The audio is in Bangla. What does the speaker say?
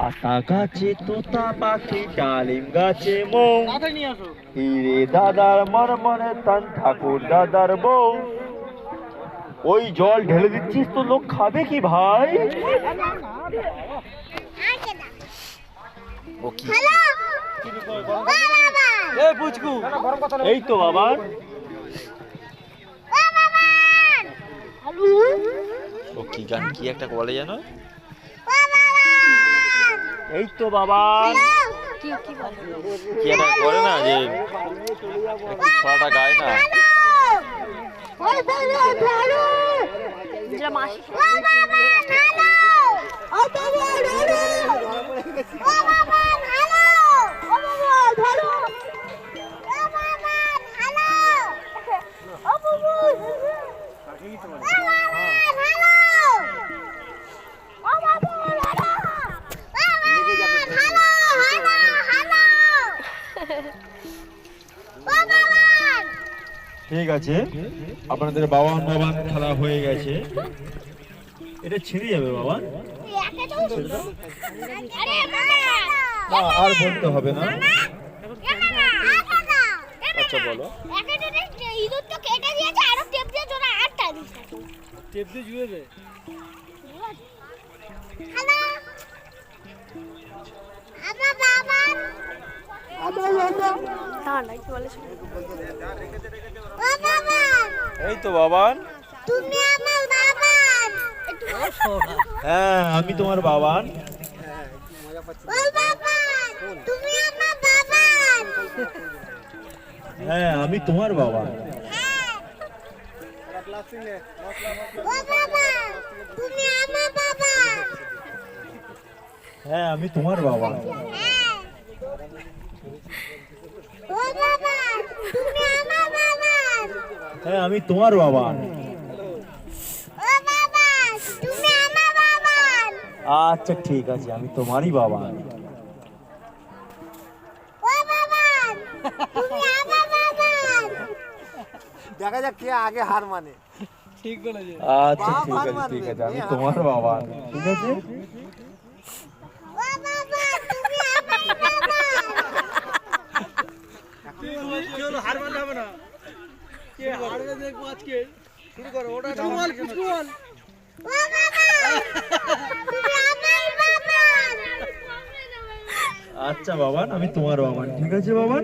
আতা গাছে তোতা পাখি, ডালিম গাছে মৌ, হিরে দাদার মনে মনে তান ঠাকুর দাদার বউ। ওই জল ঢেলে দিচ্ছিস তো লোক খাবে কি ভাই? এই তো বাবা। ও কি গান, কি একটা বলে জানো? এই তো বাবা। কি একটা করে না যে ছড়াটা গায় না? ঠিক আছে, আপনাদের বাবান বাবান খেলা হয়ে গেছে। এটা ছিঁড়ে যাবে বাবা, আর বলতে হবে না। আচ্ছা বলো। এই তো বাবান। হ্যাঁ আমি তোমার বাবান। হ্যাঁ আমি তোমার বাবা। হ্যাঁ আমি তোমার বাবা। হ্যাঁ আমি তোমার বাবা। আচ্ছা ঠিক আছে, আমি তোমারই বাবা। দেখা যাক কে আগে হার মানে। ঠিক বলেছে। আচ্ছা ঠিক আছে, ঠিক আছে, আমি তোমার বাবা। ঠিক আছে। হার মানলে হবে না। কে হারবে দেখবো আজকে। শুরু করো, ওটা বল, কিছু বল। আচ্ছা বাবান, আমি তোমার বাবান। ঠিক আছে বাবান।